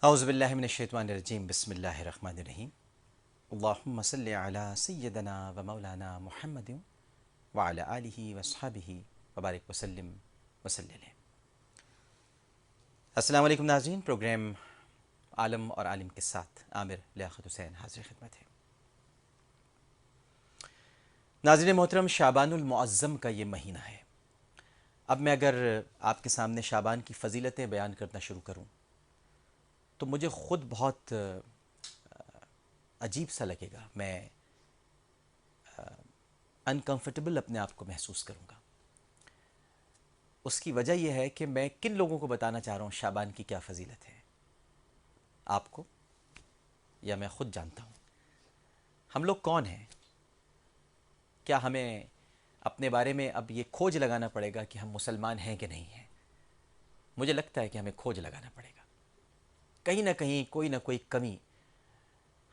اعوذ باللہ من الشیطان الرجیم بسم اللہ الرحمن الرحیم اللہم صلی علی سیدنا و مولانا محمد وعلی آلہ وصحبہ وبارک وسلم وسلم. السلام علیکم ناظرین، پروگرام عالم اور عالم کے ساتھ عامر لیاقت حسین حاضر خدمت ہے. ناظرین محترم، شعبان المعظم کا یہ مہینہ ہے. اب میں اگر آپ کے سامنے شعبان کی فضیلتیں بیان کرنا شروع کروں تو مجھے خود بہت عجیب سا لگے گا. میں انکمفرٹیبل اپنے آپ کو محسوس کروں گا. اس کی وجہ یہ ہے کہ میں کن لوگوں کو بتانا چاہ رہا ہوں شعبان کی کیا فضیلت ہے. آپ کو یا میں خود جانتا ہوں. ہم لوگ کون ہیں؟ کیا ہمیں اپنے بارے میں اب یہ کھوج لگانا پڑے گا کہ ہم مسلمان ہیں کہ نہیں ہیں؟ مجھے لگتا ہے کہ ہمیں کھوج لگانا پڑے گا. کہیں نہ کہیں کوئی نہ کوئی کمی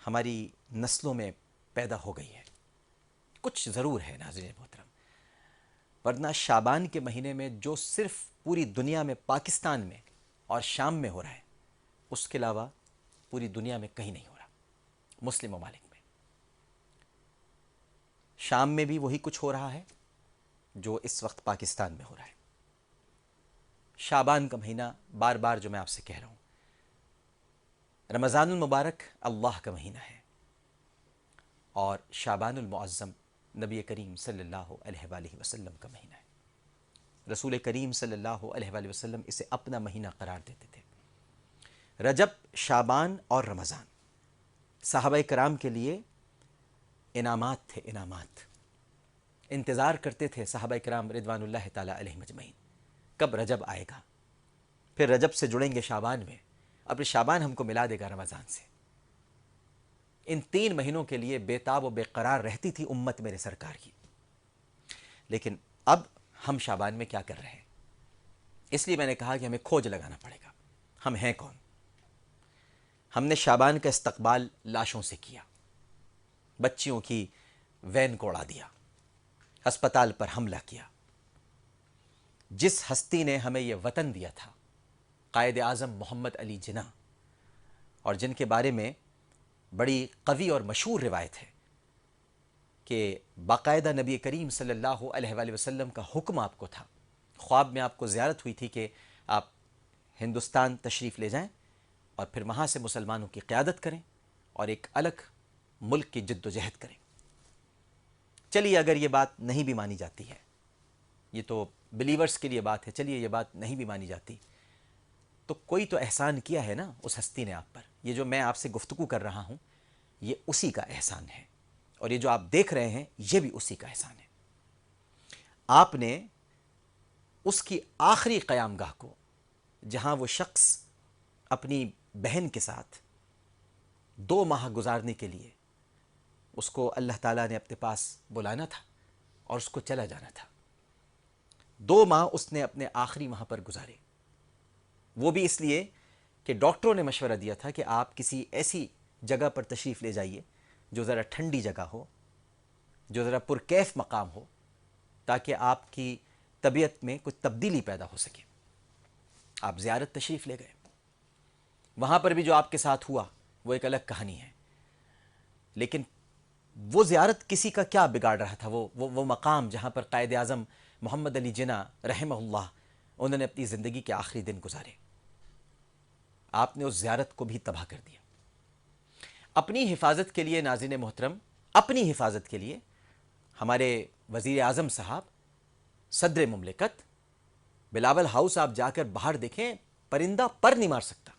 ہماری نسلوں میں پیدا ہو گئی ہے. کچھ ضرور ہے ناظرین محترم، ورنہ شعبان کے مہینے میں جو صرف پوری دنیا میں پاکستان میں اور شام میں ہو رہا ہے، اس کے علاوہ پوری دنیا میں کہیں نہیں ہو رہا. مسلم ممالک میں شام میں بھی وہی کچھ ہو رہا ہے جو اس وقت پاکستان میں ہو رہا ہے. شعبان کا مہینہ، بار بار جو میں آپ سے کہہ رہا ہوں، رمضان المبارک اللہ کا مہینہ ہے اور شعبان المعظم نبی کریم صلی اللہ علیہ وآلہ وسلم کا مہینہ ہے. رسول کریم صلی اللہ علیہ وآلہ وسلم اسے اپنا مہینہ قرار دیتے تھے. رجب، شعبان اور رمضان صحابہ کرام کے لیے انعامات تھے. انعامات انتظار کرتے تھے صحابہ کرام رضوان اللہ تعالیٰ علیہ مجمعین، کب رجب آئے گا، پھر رجب سے جڑیں گے شعبان میں، اب شعبان ہم کو ملا دے گا رمضان سے. ان 3 مہینوں کے لیے بے تاب و بے قرار رہتی تھی امت میرے سرکار کی. لیکن اب ہم شعبان میں کیا کر رہے ہیں؟ اس لیے میں نے کہا کہ ہمیں کھوج لگانا پڑے گا. ہم ہیں کون؟ ہم نے شعبان کا استقبال لاشوں سے کیا، بچیوں کی وین کو اڑا دیا، ہسپتال پر حملہ کیا. جس ہستی نے ہمیں یہ وطن دیا تھا، قائد اعظم محمد علی جناح، اور جن کے بارے میں بڑی قوی اور مشہور روایت ہے کہ باقاعدہ نبی کریم صلی اللہ علیہ وآلہ وسلم کا حکم آپ کو تھا، خواب میں آپ کو زیارت ہوئی تھی کہ آپ ہندوستان تشریف لے جائیں اور پھر وہاں سے مسلمانوں کی قیادت کریں اور ایک الگ ملک کی جد و جہد کریں. چلیے اگر یہ بات نہیں بھی مانی جاتی ہے، یہ تو بلیورز کے لیے بات ہے، چلیے یہ بات نہیں بھی مانی جاتی تو کوئی تو احسان کیا ہے نا اس ہستی نے آپ پر. یہ جو میں آپ سے گفتگو کر رہا ہوں یہ اسی کا احسان ہے، اور یہ جو آپ دیکھ رہے ہیں یہ بھی اسی کا احسان ہے. آپ نے اس کی آخری قیام گاہ کو، جہاں وہ شخص اپنی بہن کے ساتھ 2 ماہ گزارنے کے لیے اس کو اللہ تعالیٰ نے اپنے پاس بلانا تھا اور اس کو چلا جانا تھا، 2 ماہ اس نے اپنے آخری وہاں پر گزارے. وہ بھی اس لیے کہ ڈاکٹروں نے مشورہ دیا تھا کہ آپ کسی ایسی جگہ پر تشریف لے جائیے جو ذرا ٹھنڈی جگہ ہو، جو ذرا پرکیف مقام ہو، تاکہ آپ کی طبیعت میں کچھ تبدیلی پیدا ہو سکے. آپ زیارت تشریف لے گئے، وہاں پر بھی جو آپ کے ساتھ ہوا وہ ایک الگ کہانی ہے. لیکن وہ زیارت کسی کا کیا بگاڑ رہا تھا؟ وہ مقام جہاں پر قائد اعظم محمد علی جناح رحمہ اللہ انہوں نے اپنی زندگی کے آخری دن گزارے، آپ نے اس زیارت کو بھی تباہ کر دیا. اپنی حفاظت کے لیے ناظرین محترم، اپنی حفاظت کے لیے ہمارے وزیر اعظم صاحب، صدر مملکت، بلاول ہاؤس آپ جا کر باہر دیکھیں، پرندہ پر نہیں مار سکتا.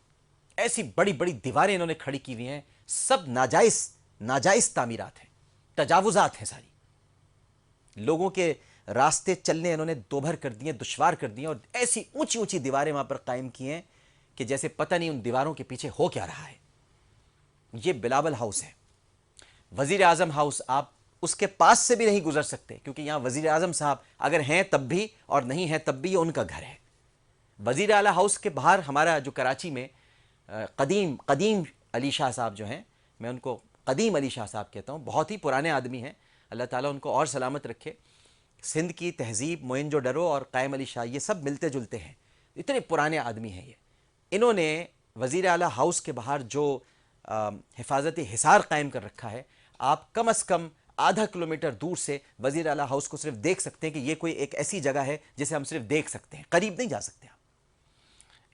ایسی بڑی بڑی دیواریں انہوں نے کھڑی کی ہوئی ہیں، سب ناجائز تعمیرات ہیں، تجاوزات ہیں ساری. لوگوں کے راستے چلنے انہوں نے دوبھر کر دیے، دشوار کر دیے، اور ایسی اونچی اونچی دیواریں وہاں پر قائم کی ہیں کہ جیسے پتہ نہیں ان دیواروں کے پیچھے ہو کیا رہا ہے. یہ بلاول ہاؤس ہے. وزیر اعظم ہاؤس آپ اس کے پاس سے بھی نہیں گزر سکتے، کیونکہ یہاں وزیر اعظم صاحب اگر ہیں تب بھی اور نہیں ہیں تب بھی یہ ان کا گھر ہے. وزیر اعلیٰ ہاؤس کے باہر ہمارا جو کراچی میں قدیم علی شاہ صاحب جو ہیں، میں ان کو قدیم علی شاہ صاحب کہتا ہوں، بہت ہی پرانے آدمی ہیں، اللہ تعالیٰ ان کو اور سلامت رکھے. سندھ کی تہذیب، موئن جو ڈرو اور قائم علی شاہ یہ سب ملتے جلتے ہیں، اتنے پرانے آدمی ہیں یہ. انہوں نے وزیر اعلیٰ ہاؤس کے باہر جو حفاظتی حصار قائم کر رکھا ہے، آپ کم از کم آدھا کلومیٹر دور سے وزیر اعلیٰ ہاؤس کو صرف دیکھ سکتے ہیں کہ یہ کوئی ایک ایسی جگہ ہے جسے ہم صرف دیکھ سکتے ہیں، قریب نہیں جا سکتے آپ۔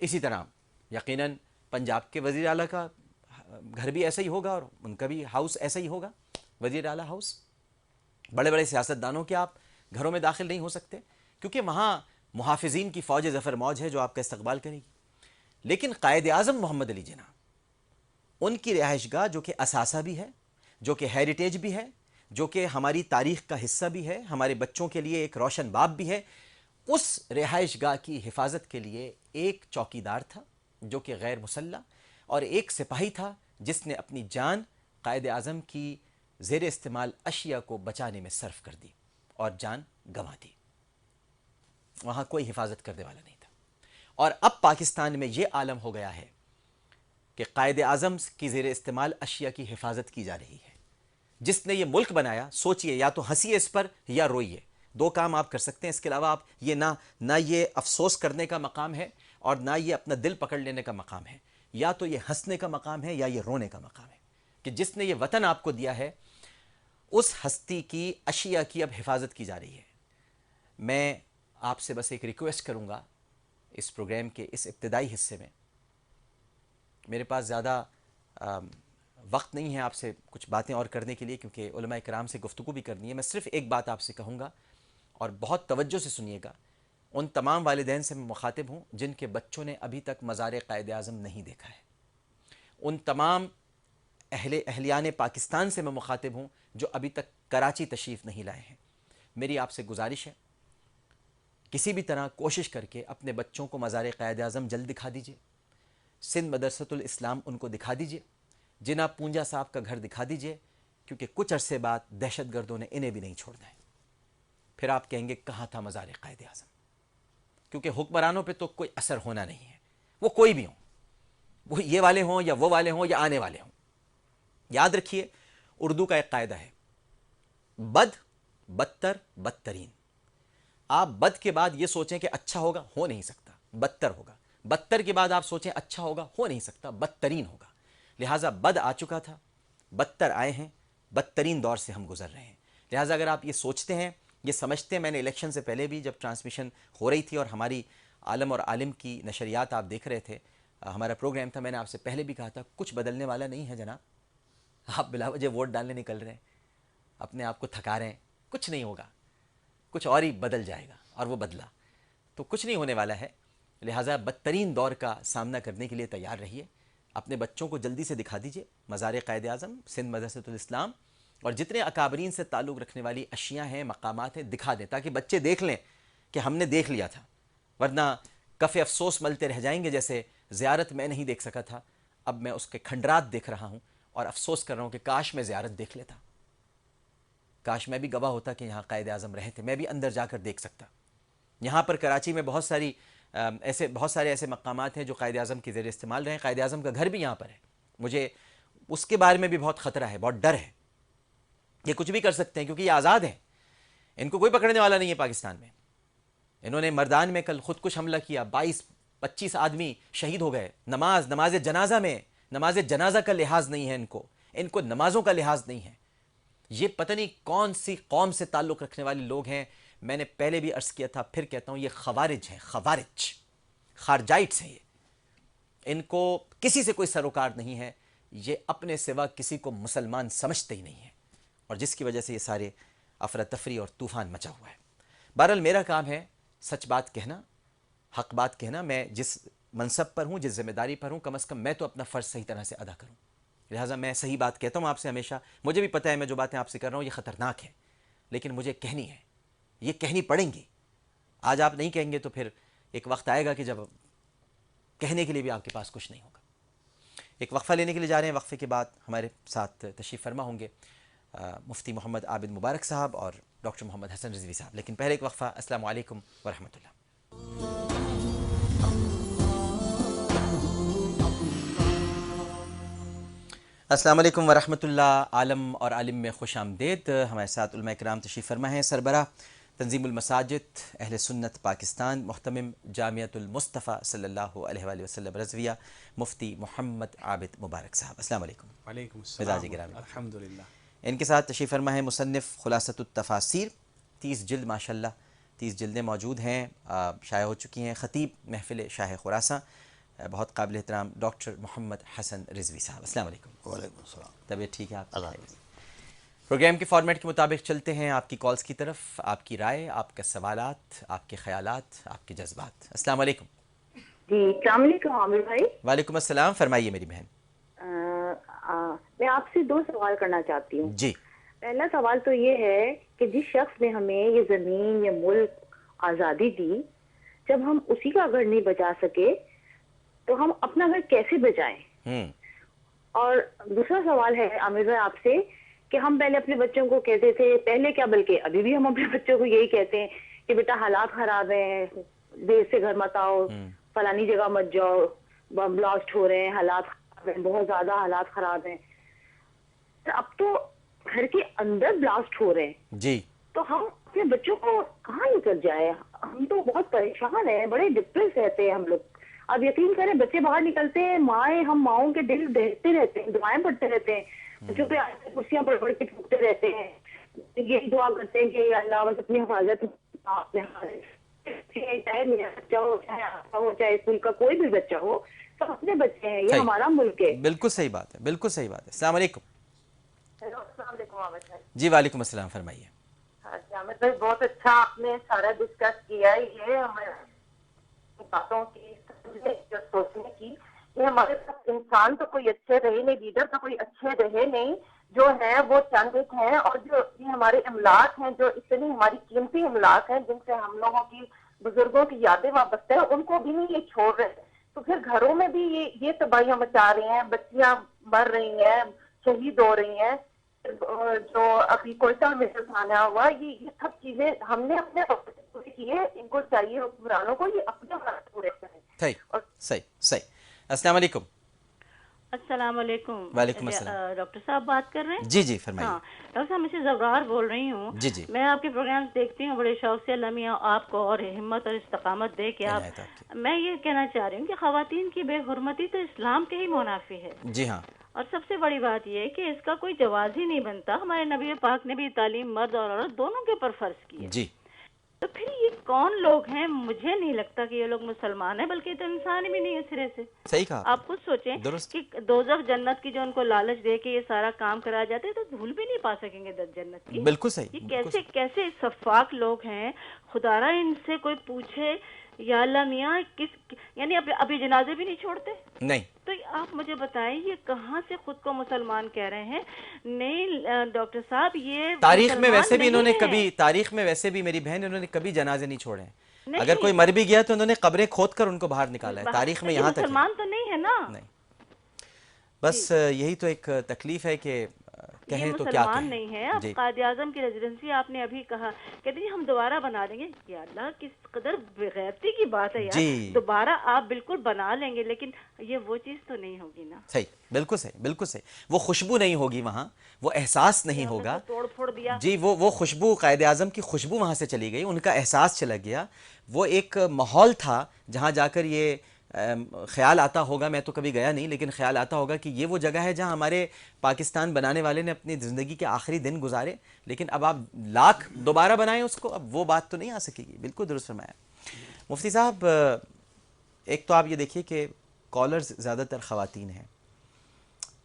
اسی طرح یقیناً پنجاب کے وزیر اعلیٰ کا گھر بھی ایسا ہی ہوگا اور ان کا بھی ہاؤس ایسا ہی ہوگا، وزیر اعلیٰ ہاؤس۔ بڑے بڑے سیاستدانوں کے آپ گھروں میں داخل نہیں ہو سکتے کیونکہ وہاں محافظین کی فوج ظفر موج ہے جو آپ کا استقبال کرے گی۔ لیکن قائد اعظم محمد علی جناح، ان کی رہائش گاہ جو کہ اثاثہ بھی ہے، جو کہ ہیریٹیج بھی ہے، جو کہ ہماری تاریخ کا حصہ بھی ہے، ہمارے بچوں کے لیے ایک روشن باب بھی ہے، اس رہائش گاہ کی حفاظت کے لیے ایک چوکیدار تھا جو کہ غیر مسلح، اور ایک سپاہی تھا جس نے اپنی جان قائد اعظم کی زیر استعمال اشیاء کو بچانے میں صرف کر دی اور جان گنوا دی۔ وہاں کوئی حفاظت کرنے والا نہیں تھا۔ اور اب پاکستان میں یہ عالم ہو گیا ہے کہ قائد اعظم کی زیر استعمال اشیاء کی حفاظت کی جا رہی ہے۔ جس نے یہ ملک بنایا، سوچئے یا تو ہنسیے اس پر یا روئیے، دو کام آپ کر سکتے ہیں، اس کے علاوہ آپ یہ نہ یہ افسوس کرنے کا مقام ہے اور نہ یہ اپنا دل پکڑ لینے کا مقام ہے، یا تو یہ ہنسنے کا مقام ہے یا یہ رونے کا مقام ہے کہ جس نے یہ وطن آپ کو دیا ہے اس ہستی کی اشیاء کی اب حفاظت کی جا رہی ہے۔ میں آپ سے بس ایک ریکویسٹ کروں گا اس پروگرام کے اس ابتدائی حصے میں، میرے پاس زیادہ وقت نہیں ہے آپ سے کچھ باتیں اور کرنے کے لیے کیونکہ علماء کرام سے گفتگو بھی کرنی ہے۔ میں صرف ایک بات آپ سے کہوں گا اور بہت توجہ سے سنیے گا، ان تمام والدین سے میں مخاطب ہوں جن کے بچوں نے ابھی تک مزار قائد اعظم نہیں دیکھا ہے، ان تمام اہلیان پاکستان سے میں مخاطب ہوں جو ابھی تک کراچی تشریف نہیں لائے ہیں۔ میری آپ سے گزارش ہے، کسی بھی طرح کوشش کر کے اپنے بچوں کو مزار قائد اعظم جلد دکھا دیجئے، سندھ مدرسۃ الاسلام ان کو دکھا دیجئے، جناب پونجا صاحب کا گھر دکھا دیجئے، کیونکہ کچھ عرصے بعد دہشت گردوں نے انہیں بھی نہیں چھوڑنا ہے۔ پھر آپ کہیں گے کہاں تھا مزار قائد اعظم، کیونکہ حکمرانوں پہ تو کوئی اثر ہونا نہیں ہے، وہ کوئی بھی ہوں، وہ یہ والے ہوں یا وہ والے ہوں یا آنے والے ہوں۔ یاد رکھیے، اردو کا ایک قاعدہ ہے، بد بدتر بدترین۔ آپ بد کے بعد یہ سوچیں کہ اچھا ہوگا، ہو نہیں سکتا، بدتر ہوگا۔ بدتر کے بعد آپ سوچیں اچھا ہوگا، ہو نہیں سکتا، بدترین ہوگا۔ لہٰذا بد آ چکا تھا، بدتر آئے ہیں، بدترین دور سے ہم گزر رہے ہیں۔ لہٰذا اگر آپ یہ سوچتے ہیں، یہ سمجھتے ہیں، میں نے الیکشن سے پہلے بھی جب ٹرانسمیشن ہو رہی تھی اور ہماری عالم اور عالم کی نشریات آپ دیکھ رہے تھے، ہمارا پروگرام تھا، میں نے آپ سے پہلے بھی کہا تھا کچھ بدلنے والا نہیں ہے جناب، آپ بلا وجہ ووٹ ڈالنے نکل رہے ہیں، اپنے آپ کو تھکا رہے ہیں، کچھ نہیں ہوگا، کچھ اور ہی بدل جائے گا، اور وہ بدلا تو کچھ نہیں ہونے والا ہے۔ لہٰذا بدترین دور کا سامنا کرنے کے لیے تیار رہیے، اپنے بچوں کو جلدی سے دکھا دیجئے مزار قائد اعظم، سندھ مدرسۃ الاسلام اور جتنے اکابرین سے تعلق رکھنے والی اشیاء ہیں، مقامات ہیں، دکھا دیں تاکہ بچے دیکھ لیں کہ ہم نے دیکھ لیا تھا، ورنہ کف افسوس ملتے رہ جائیں گے۔ جیسے زیارت میں نہیں دیکھ سکا تھا، اب میں اس کے کھنڈرات دیکھ رہا ہوں اور افسوس کر رہا ہوں کہ کاش میں زیارت دیکھ لیتا، کاش میں بھی گواہ ہوتا کہ یہاں قائد اعظم رہے تھے، میں بھی اندر جا کر دیکھ سکتا۔ یہاں پر کراچی میں بہت سارے ایسے مقامات ہیں جو قائد اعظم کی زیر استعمال رہے ہیں، قائد اعظم کا گھر بھی یہاں پر ہے، مجھے اس کے بارے میں بھی بہت خطرہ ہے، بہت ڈر ہے۔ یہ کچھ بھی کر سکتے ہیں کیونکہ یہ آزاد ہیں، ان کو کوئی پکڑنے والا نہیں ہے پاکستان میں۔ انہوں نے مردان میں کل خود کش حملہ کیا، 22-25 آدمی شہید ہو گئے۔ نماز جنازہ میں نماز جنازہ کا لحاظ نہیں ہے، ان کو نمازوں کا لحاظ نہیں ہے۔ یہ پتہ نہیں کون سی قوم سے تعلق رکھنے والے لوگ ہیں۔ میں نے پہلے بھی عرض کیا تھا، پھر کہتا ہوں، یہ خوارج ہیں، خارجائٹس ہیں۔ ان کو کسی سے کوئی سروکار نہیں ہے، یہ اپنے سوا کسی کو مسلمان سمجھتے ہی نہیں ہیں، اور جس کی وجہ سے یہ سارے افراتفری اور طوفان مچا ہوا ہے۔ بہرحال میرا کام ہے سچ بات کہنا، حق بات کہنا۔ میں جس منصب پر ہوں، جس ذمہ داری پر ہوں، کم از کم میں تو اپنا فرض صحیح طرح سے ادا کروں۔ لہٰذا میں صحیح بات کہتا ہوں آپ سے ہمیشہ۔ مجھے بھی پتہ ہے میں جو باتیں آپ سے کر رہا ہوں یہ خطرناک ہے، لیکن مجھے کہنی ہے، یہ کہنی پڑیں گی۔ آج آپ نہیں کہیں گے تو پھر ایک وقت آئے گا کہ جب کہنے کے لیے بھی آپ کے پاس کچھ نہیں ہوگا۔ ایک وقفہ لینے کے لیے جا رہے ہیں، وقفے کے بعد ہمارے ساتھ تشریف فرما ہوں گے مفتی محمد عابد مبارک صاحب اور ڈاکٹر محمد حسن رضوی صاحب، لیکن پہلے ایک وقفہ۔ السلام علیکم ورحمۃ اللہ۔ السلام علیکم ورحمۃ اللہ۔ عالم اور عالم میں خوش آمدید۔ ہمارے ساتھ علماء کرام تشریف فرما ہیں، سربراہ تنظیم المساجد اہل سنت پاکستان محتمم جامعۃ المصطفیٰ صلی اللہ علیہ وآلہ وسلم رضویہ مفتی محمد عابد مبارک صاحب، السلام علیکم۔ وعلیکم السلام مزاج گرامی، الحمدللہ۔ ان کے ساتھ تشریف فرما ہے مصنف خلاصۃ التفاسیر، 30 جلد ماشاءاللہ 30 جلدیں موجود ہیں، شائع ہو چکی ہیں، خطیب محفل شاہ خراساں بہت قابل احترام ڈاکٹر محمد حسن رضوی صاحب، السلام علیکم۔ وعلیکم السلام۔ طبیعت ٹھیک ہے آپ؟ الحمد للہ۔ پروگرام کے فارمیٹ کے مطابق چلتے ہیں آپ کی کالز کی طرف، آپ کی رائے، آپ کے سوالات، آپ کے خیالات، آپ کے جذبات۔ السلام علیکم۔ جی السلام علیکم عامر بھائی۔ وعلیکم السلام، فرمائیے میری بہن۔ میں آپ سے 2 سوال کرنا چاہتی ہوں۔ جی۔ پہلا سوال تو یہ ہے کہ جس شخص نے ہمیں یہ زمین یہ ملک آزادی دی، جب ہم اسی کا گھر نہیں بچا سکے تو ہم اپنا گھر کیسے بچائیں؟ اور دوسرا سوال ہے عامر بھائی آپ سے کہ ہم پہلے اپنے بچوں کو کہتے تھے، پہلے کیا بلکہ ابھی بھی ہم اپنے بچوں کو یہی کہتے ہیں کہ بیٹا حالات خراب ہیں، دیر سے گھر مت آؤ، فلانی جگہ مت جاؤ، بم بلاسٹ ہو رہے ہیں، حالات خراب ہیں، بہت زیادہ حالات خراب ہیں۔ اب تو گھر کے اندر بلاسٹ ہو رہے ہیں، جی، تو ہم اپنے بچوں کو کہاں لے کر جائیں؟ ہم تو بہت پریشان ہیں، بڑے ڈپریس رہتے ہیں ہم لوگ۔ اب یقین کریں بچے باہر نکلتے ہیں، مائیں ہم ماؤں کے دل دہتے رہتے ہیں، دعائیں پڑھتے رہتے ہیں، بچوں پہ کرسیاں پڑھ پڑھ کے ٹوٹتے رہتے ہیں، یہی دعا کرتے ہیں کہ اللہ بس اپنی حفاظت چاہے میرا بچہ ہو، چاہے آپ کا ہو، چاہے اسکول کا کوئی بھی بچہ ہو، سب اپنے بچے ہیں، یہ ہمارا ملک ہے۔ بالکل صحیح بات ہے، بالکل صحیح بات ہے۔ السلام علیکم۔ ہیلو، السلام علیکم عامر بھائی۔ جی وعلیکم السلام، فرمائیے۔ ہاں جی عامر بھائی، بہت اچھا آپ نے سارا ڈسکس کیا ہے، یہ ہمارے باتوں کی جو سوچنے کی، یہ ہمارے پاس انسان تو کوئی اچھے رہے نہیں، لیڈر تو کوئی اچھے رہے نہیں، جو ہے وہ چند ایک ہیں، اور جو یہ ہمارے املاک ہیں، جو اتنی ہماری قیمتی املاک ہیں جن سے ہم لوگوں کی بزرگوں کی یادیں وابستہ ہیں، ان کو بھی نہیں یہ چھوڑ رہے، تو پھر گھروں میں بھی یہ تباہیاں مچا رہے ہیں، بچیاں مر رہی ہیں، شہید ہو رہی ہیں، جو ابھی کوئٹہ میں سامنا ہوا، یہ سب چیزیں ہم نے اپنے پورے کیے، ان کو چاہیے حکمرانوں کو یہ اپنے حالات پورے کریں۔ صحیح صحیح صحیح۔ السلام علیکم۔ السلام علیکم۔ وعلیکم السلام۔ ڈاکٹر صاحب بات کر رہے ہیں؟ جی جی فرمائیے۔ ہاں ڈاکٹر صاحب، میں زبرار بول رہی ہوں۔ جی جی۔ میں آپ کے پروگرام دیکھتی ہوں بڑے شوق سے، اللہ میاں آپ کو اور ہمت اور استقامت دے کہ میں یہ کہنا چاہ رہی ہوں کہ خواتین کی بے حرمتی تو اسلام کے ہی منافی ہے۔ جی ہاں۔ اور سب سے بڑی بات یہ ہے کہ اس کا کوئی جواز ہی نہیں بنتا، ہمارے نبی پاک نے بھی تعلیم مرد اور عورت دونوں کے پر فرض کی ہے۔ جی۔ تو پھر یہ کون لوگ ہیں؟ مجھے نہیں لگتا کہ یہ لوگ مسلمان ہیں، بلکہ تو انسان بھی نہیں ہے سرے سے۔ صحیح کہا آپ خود سوچیں کہ دوزخ جنت کی جو ان کو لالچ دے کے یہ سارا کام کرایا جاتا ہے، تو دھول بھی نہیں پا سکیں گے جنت کی۔ بالکل صحیح۔ یہ کیسے صفاق لوگ ہیں، خدا را ان سے کوئی پوچھے یا اللہ میاں یعنی ابھی جنازے بھی نہیں چھوڑتے۔ نہیں تو آپ مجھے بتائیں یہ کہاں سے خود کو مسلمان کہہ رہے ہیں؟ نہیں ڈاکٹر صاحب، یہ تاریخ میں ویسے بھی انہوں نے کبھی، تاریخ میں ویسے بھی میری بہن انہوں نے کبھی جنازے نہیں چھوڑے ہیں، اگر کوئی مر بھی گیا تو انہوں نے قبریں کھود کر ان کو باہر نکالا ہے، تاریخ میں یہاں تک مسلمان تو نہیں ہے نا۔ نہیں، بس یہی تو ایک تکلیف ہے کہ کہیں تو کیا مسلمان نہیں ہے۔ اب قائد اعظم کی ریزیڈنسی آپ نے ابھی کہا، کہتے ہیں ہم دوبارہ بنا دیں گے، یا اللہ کس قدر بغیرتی کی بات ہے یار، دوبارہ آپ بالکل بنا لیں گے، لیکن یہ وہ چیز تو نہیں ہوگی نا۔ صحیح، بالکل صحیح، بالکل صحیح۔ وہ خوشبو نہیں ہوگی وہاں، وہ احساس نہیں ہوگا، توڑ پھوڑ دیا۔ جی وہ خوشبو، قائد اعظم کی خوشبو وہاں سے چلی گئی، ان کا احساس چلا گیا، وہ ایک ماحول تھا جہاں جا کر یہ خیال آتا ہوگا، میں تو کبھی گیا نہیں لیکن خیال آتا ہوگا کہ یہ وہ جگہ ہے جہاں ہمارے پاکستان بنانے والے نے اپنی زندگی کے آخری دن گزارے، لیکن اب آپ لاکھ دوبارہ بنائیں اس کو، اب وہ بات تو نہیں آ سکے گی۔ بالکل درست فرمایا مفتی صاحب۔ ایک تو آپ یہ دیکھیے کہ کالرز زیادہ تر خواتین ہیں،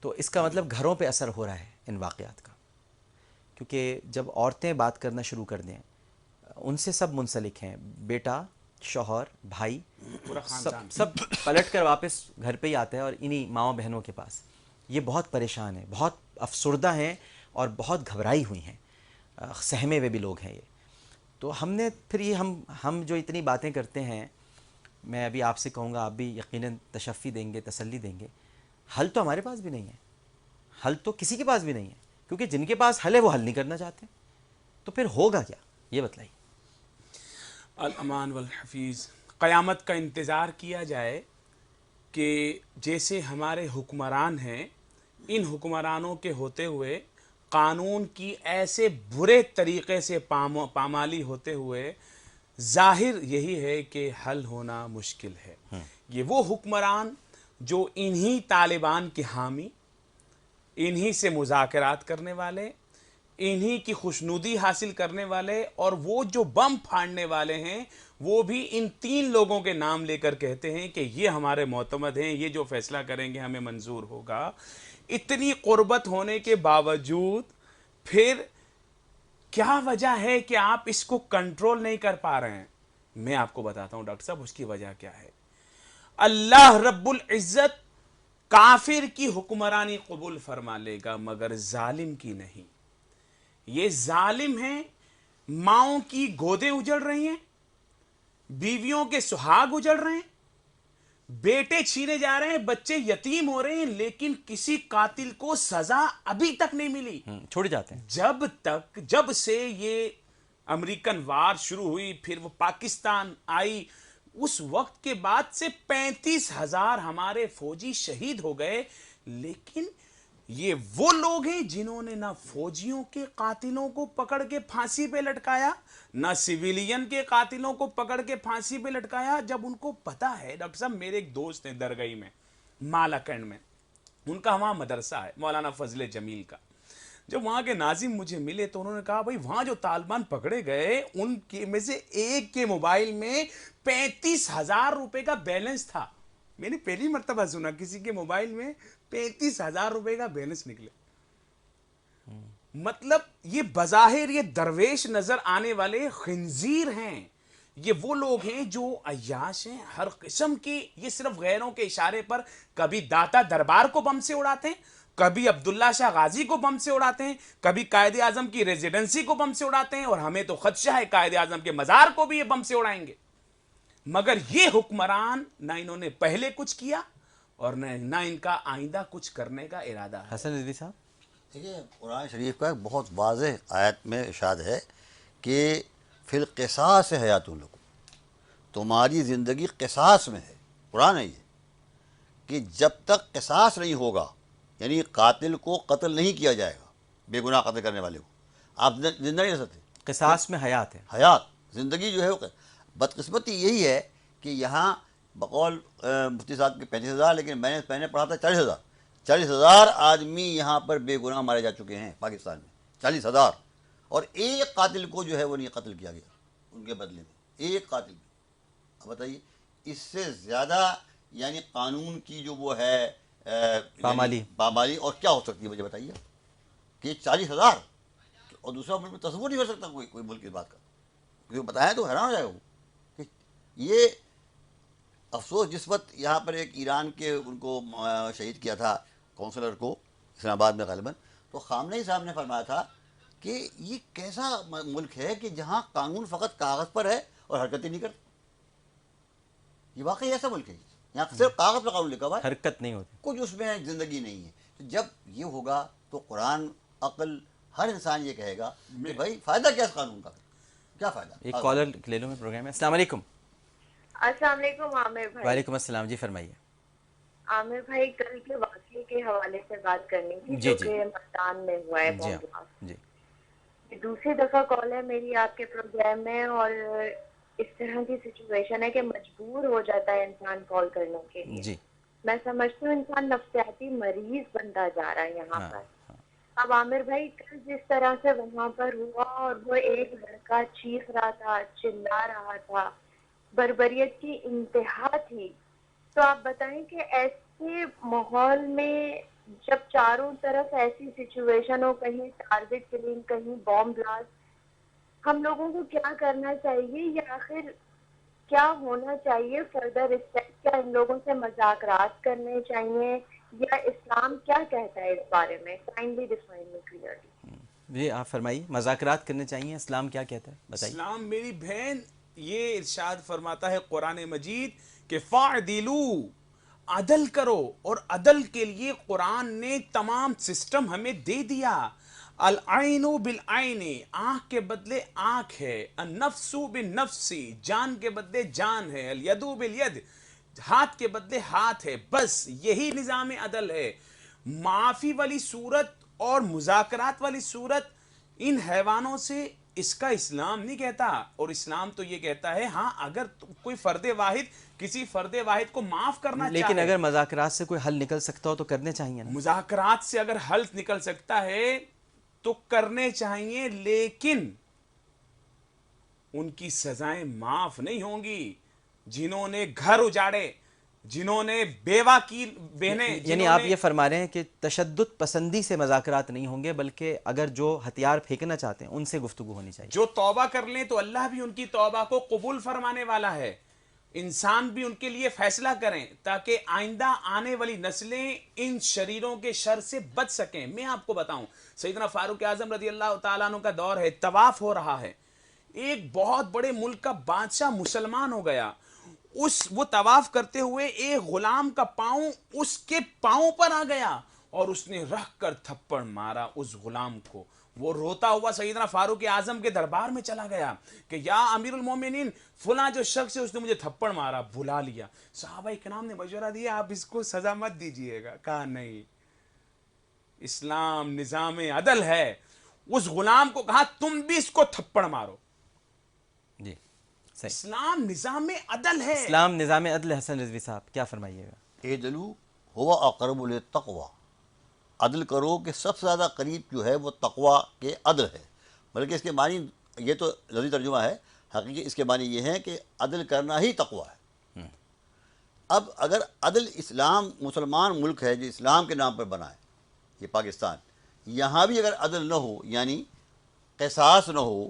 تو اس کا مطلب گھروں پہ اثر ہو رہا ہے ان واقعات کا، کیونکہ جب عورتیں بات کرنا شروع کر دیں ان سے سب منسلک ہیں، بیٹا، شوہر، بھائی، سب پلٹ کر واپس گھر پہ ہی آتا ہے اور انہی ماؤں بہنوں کے پاس۔ یہ بہت پریشان ہیں، بہت افسردہ ہیں اور بہت گھبرائی ہوئی ہیں، سہمے ہوئے بھی لوگ ہیں یہ۔ تو ہم نے پھر یہ ہم جو اتنی باتیں کرتے ہیں، میں ابھی آپ سے کہوں گا، آپ بھی یقیناً تشفی دیں گے، تسلی دیں گے، حل تو ہمارے پاس بھی نہیں ہے، حل تو کسی کے پاس بھی نہیں ہے، کیونکہ جن کے پاس حل ہے وہ حل نہیں کرنا چاہتے، تو پھر ہوگا کیا؟ یہ بتلائیے۔ الامان والحفیظ، قیامت کا انتظار کیا جائے کہ جیسے ہمارے حکمران ہیں، ان حکمرانوں کے ہوتے ہوئے قانون کی ایسے برے طریقے سے پامالی ہوتے ہوئے ظاہر یہی ہے کہ حل ہونا مشکل ہے. یہ وہ حکمران جو انہی طالبان کے حامی، انہی سے مذاکرات کرنے والے، انہی کی خوشنودی حاصل کرنے والے، اور وہ جو بم پھاڑنے والے ہیں وہ بھی ان 3 لوگوں کے نام لے کر کہتے ہیں کہ یہ ہمارے معتمد ہیں، یہ جو فیصلہ کریں گے ہمیں منظور ہوگا. اتنی قربت ہونے کے باوجود پھر کیا وجہ ہے کہ آپ اس کو کنٹرول نہیں کر پا رہے ہیں؟ میں آپ کو بتاتا ہوں ڈاکٹر صاحب اس کی وجہ کیا ہے. اللہ رب العزت کافر کی حکمرانی قبول فرما لے گا مگر ظالم کی نہیں. یہ ظالم ہیں، ماؤں کی گودیں اجڑ رہی ہیں، بیویوں کے سہاگ اجڑ رہے ہیں، بیٹے چھینے جا رہے ہیں، بچے یتیم ہو رہے ہیں، لیکن کسی قاتل کو سزا ابھی تک نہیں ملی. چھوڑے جاتے ہیں. جب سے یہ امریکن وار شروع ہوئی، پھر وہ پاکستان آئی، اس وقت کے بعد سے 35,000 ہمارے فوجی شہید ہو گئے. لیکن یہ وہ لوگ ہیں جنہوں نے نہ فوجیوں کے قاتلوں کو پکڑ کے پھانسی پہ لٹکایا، نہ سویلین کے قاتلوں کو پکڑ کے پھانسی پہ لٹکایا. جب ان کو پتا ہے، ڈاکٹر صاحب میرے ایک دوست ہیں درگئی میں، مالاکنڈ میں، ان کا وہاں مدرسہ ہے مولانا فضل جمیل کا. جب وہاں کے ناظم مجھے ملے تو انہوں نے کہا بھائی وہاں جو طالبان پکڑے گئے ان کے میں سے ایک کے موبائل میں 35,000 روپے کا بیلنس تھا. میں نے پہلی مرتبہ سنا کسی کے موبائل میں 35,000 روپے کا بیلنس نکلے. مطلب یہ بظاہر یہ درویش نظر آنے والے خنزیر ہیں. یہ وہ لوگ ہیں جو عیاش ہیں ہر قسم کی. یہ صرف غیروں کے اشارے پر کبھی داتا دربار کو بم سے اڑاتے ہیں، کبھی عبداللہ شاہ غازی کو بم سے اڑاتے ہیں، کبھی قائد اعظم کی ریزیڈنسی کو بم سے اڑاتے ہیں، اور ہمیں تو خدشہ ہے قائد اعظم کے مزار کو بھی یہ بم سے اڑائیں گے. مگر یہ حکمران نہ انہوں نے پہلے کچھ کیا اور نہ ان کا آئندہ کچھ کرنے کا ارادہ ہے. حسن رضوی صاحب، دیکھیے قرآن شریف کا ایک بہت واضح آیت میں ارشاد ہے کہ فی القصاص حیات لکم، تمہاری زندگی قصاص میں ہے. قرآن ہے یہ کہ جب تک قصاص نہیں ہوگا، یعنی قاتل کو قتل نہیں کیا جائے گا، بے گناہ قتل کرنے والے کو، آپ زندہ نہیں رہ سکتے. قصاص میں حیات ہے. حیات زندگی جو ہے وہ بدقسمتی یہی ہے کہ یہاں بقول مفتی صاحب کے 35,000، لیکن میں نے پڑھا تھا 40,000 آدمی یہاں پر بے گناہ مارے جا چکے ہیں پاکستان میں. 40,000، اور ایک قاتل کو جو ہے وہ نہیں قتل کیا گیا ان کے بدلے میں، ایک قاتل. اب بتائیے اس سے زیادہ یعنی قانون کی جو وہ ہے پامالی اور کیا ہو سکتی ہے؟ مجھے بتائیے کہ 40,000 اور دوسرا ملک میں تصور نہیں کر سکتا کوئی ملک اس بات کا. کیونکہ بتائیں تو حیران ہو جائے گا وہ کہ یہ افسوس. جس وقت یہاں پر ایک ایران کے ان کو شہید کیا تھا کونسلر کو اسلام آباد میں غالباً، تو خامنئی صاحب نے فرمایا تھا کہ یہ کیسا ملک ہے کہ جہاں قانون فقط کاغذ پر ہے اور حرکت ہی نہیں کرتا. یہ واقعی ایسا ملک ہے یہاں صرف کاغذ پر قانون لکھا ہوا ہے، حرکت نہیں ہوتی، کچھ اس میں زندگی نہیں ہے. تو جب یہ ہوگا تو قرآن، عقل، ہر انسان یہ کہے گا کہ بھائی فائدہ کیا اس قانون کا، کیا فائدہ. ایک کالر لے لوں میں پروگرام میں. السلام علیکم. السلام علیکم عامر بھائی. وعلیکم السلام. جی فرمائیے. عامر بھائی کل کے واقعے کے حوالے سے بات کرنی تھی جو کہ ملتان میں ہوا ہے بم بلاسٹ. جی دوسری دفعہ کال ہے میری آپ کے پروگرام میں، اور اس طرح کی سچویشن ہے کہ مجبور ہو جاتا ہے انسان کال کرنے کے لیے. جی میں سمجھتی ہوں انسان نفسیاتی مریض بنتا جا رہا ہے یہاں پر. اب عامر بھائی کل جس طرح سے وہاں پر ہوا، اور وہ ایک لڑکا چیخ رہا تھا، چلا رہا تھا، بربریت کی انتہا تھی. تو آپ بتائیں کہ ایسے ماحول میں جب چاروں طرف ایسی سچویشن ہو، کہیں ٹارگٹ کلنگ، کہیں بام بلاسٹ، ہم لوگوں کو کیا کرنا چاہیے یا آخر کیا ہونا چاہیے فردر اسٹیپ؟ کیا ان لوگوں سے مذاکرات کرنے چاہیے یا اسلام کیا کہتا ہے اس بارے میں؟ کائنڈلی ڈیفائن می کلیئرلی. جی آپ فرمائیے. مذاکرات کرنے چاہیے، اسلام کیا کہتا ہے بتائیے. اسلام میری بہن یہ ارشاد فرماتا ہے قرآن مجید کہ فاعدلوا، عدل کرو. اور عدل کے لیے قرآن نے تمام سسٹم ہمیں دے دیا. العین بالعین، آنکھ کے بدلے آنکھ ہے. النفس بالنفس، جان کے بدلے جان ہے. الید بالید، ہاتھ کے بدلے ہاتھ ہے. بس یہی نظام عدل ہے. معافی والی صورت اور مذاکرات والی صورت ان حیوانوں سے اس کا اسلام نہیں کہتا. اور اسلام تو یہ کہتا ہے ہاں اگر کوئی فرد واحد کسی فرد واحد کو معاف کرنا چاہے, لیکن اگر مذاکرات سے کوئی حل نکل سکتا ہو تو کرنے چاہیے نا. مذاکرات سے اگر حل نکل سکتا ہے تو کرنے چاہیے, لیکن ان کی سزائیں معاف نہیں ہوں گی. جنہوں نے گھر اجاڑے, جنہوں نے بیوہ کی بہنیں, یعنی آپ یہ فرما رہے ہیں کہ تشدد پسندی سے مذاکرات نہیں ہوں گے, بلکہ اگر جو ہتھیار پھینکنا چاہتے ہیں ان سے گفتگو ہونی چاہیے. جو توبہ کر لیں تو اللہ بھی ان کی توبہ کو قبول فرمانے والا ہے. انسان بھی ان کے لیے فیصلہ کریں تاکہ آئندہ آنے والی نسلیں ان شریروں کے شر سے بچ سکیں. میں آپ کو بتاؤں, سیدنا فاروق اعظم رضی اللہ تعالیٰ عنہ کا دور ہے, طواف ہو رہا ہے, ایک بہت بڑے ملک کا بادشاہ مسلمان ہو گیا. وہ طواف کرتے ہوئے ایک غلام کا پاؤں اس کے پاؤں پر آ گیا اور اس نے رکھ کر تھپڑ مارا اس غلام کو. وہ روتا ہوا سیدنا فاروق اعظم کے دربار میں چلا گیا کہ یا امیر المومنین, فلاں جو شخص ہے اس نے مجھے تھپڑ مارا, بھلا لیا. صحابہ کرام نے مشورہ دیا آپ اس کو سزا مت دیجئے گا. کہا نہیں, اسلام نظام عدل ہے. اس غلام کو کہا تم بھی اس کو تھپڑ مارو. جی صحیح, اسلام نظام عدل ہے. اسلام نظام عدل. حسن رضوی صاحب کیا فرمائیے گا؟ اعدلوا هو اقرب للتقوی, عدل کرو کہ سب سے زیادہ قریب جو ہے وہ تقوی کے عدل ہے. بلکہ اس کے معنی یہ تو لفظی ترجمہ ہے, حقیقی اس کے معنی یہ ہے کہ عدل کرنا ہی تقوی ہے. اب اگر عدل اسلام مسلمان ملک ہے جو اسلام کے نام پر بنا ہے, یہ پاکستان, یہاں بھی اگر عدل نہ ہو, یعنی قصاص نہ ہو,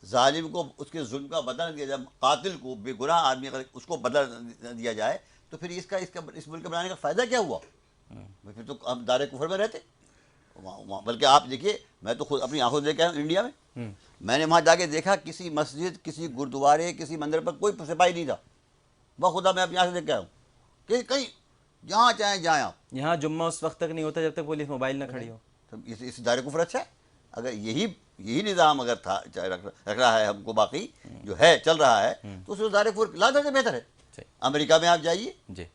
ظالم کو اس کے ظلم کا بدلہ دیا جائے, قاتل کو, بے گناہ آدمی اگر اس کو بدلہ دیا جائے, تو پھر اس ملک کے بنانے کا فائدہ کیا ہوا؟ پھر تو ہم دار کفر میں رہتے. بلکہ آپ دیکھیے, میں تو خود اپنی آنکھوں سے دیکھا ہوں انڈیا میں, میں نے وہاں جا کے دیکھا کسی مسجد, کسی گردوارے, کسی مندر پر کوئی سپاہی نہیں تھا. بخدا میں اپنی آنکھ سے دیکھ کے آیا ہوں کہ کہیں جہاں چاہیں جائیں آپ. یہاں جمعہ اس وقت تک نہیں ہوتا جب تک پولیس موبائل نہ کھڑی ہو. تو اس دار کفر اچھا ہے. اگر یہی نظام اگر تھا رکھ رہا ہے ہم کو, باقی جو ہے چل رہا ہے, تو اس دار کفر لا درجہ بہتر ہے. امریکہ میں آپ جائیے,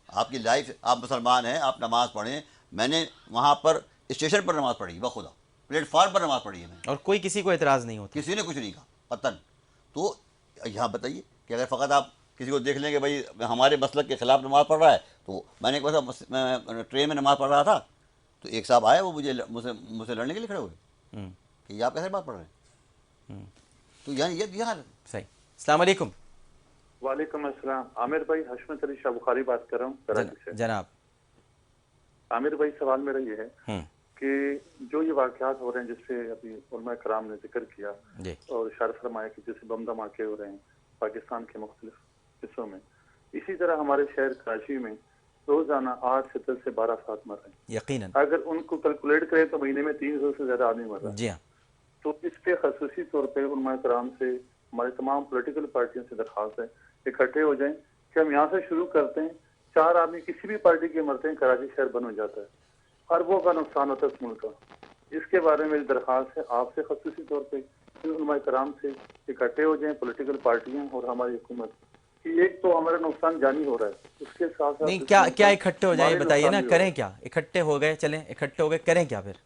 آپ کی لائف, آپ مسلمان ہیں, آپ نماز پڑھیں. میں نے وہاں پر اسٹیشن پر نماز پڑھی, بخدا پلیٹ فارم پر نماز پڑھی ہے میں, اور کوئی کسی کو اعتراض نہیں ہوتا, کسی نے کچھ نہیں کہا پتن. تو یہاں بتائیے کہ اگر فقط آپ کسی کو دیکھ لیں کہ بھائی ہمارے مسلک کے خلاف نماز پڑھ رہا ہے, تو میں نے ایک بار ٹرین میں نماز پڑھ رہا تھا, تو ایک صاحب آئے, وہ مجھ سے لڑنے کے لیے کھڑے ہوئے کہ یہ آپ کیسے بات پڑھ رہے ہیں. تو یعنی یہ حال ہے. صحیح. السلام علیکم. وعلیکم السلام. عامر بھائی, حشمت علی شاہ بخاری بات کر رہا ہوں کراچی سے. جناب. عامر بھائی, سوال میرا یہ ہے کہ جو یہ واقعات ہو رہے ہیں جس پہ ابھی علماء کرام نے ذکر کیا اور اشارہ فرمایا کہ جیسے بم دھماکے ہو رہے ہیں پاکستان کے مختلف حصوں میں, اسی طرح ہمارے شہر کراچی میں روزانہ 8 سے 10 سے 12 افراد مر رہے ہیں. یقیناً اگر ان کو کیلکولیٹ کریں تو مہینے میں 300 سے زیادہ آدمی مر رہا ہے. جی ہاں. تو اس پہ خصوصی طور پہ علماء کرام سے, ہمارے تمام پولیٹیکل پارٹیوں سے درخواست ہے اکٹھے ہو جائیں کہ ہم یہاں سے شروع کرتے ہیں. 4 آدمی کسی بھی پارٹی کے مرتے ہیں, کراچی شہر بند ہو جاتا ہے, اربوں کا نقصان ہوتا ہے اس ملک کا. اس کے بارے میں میری درخواست ہے آپ سے خصوصی طور پہ علماء کرام سے اکٹھے ہو جائیں, پولیٹیکل پارٹیاں اور ہماری حکومت, کہ ایک تو ہمارا نقصان جانی ہو رہا ہے, اس کے ساتھ نہیں کیا اکٹھے ہو جائیں, بتائیے نا, کریں کیا؟ اکٹھے ہو گئے, چلیں اکٹھے ہو گئے, کریں کیا پھر؟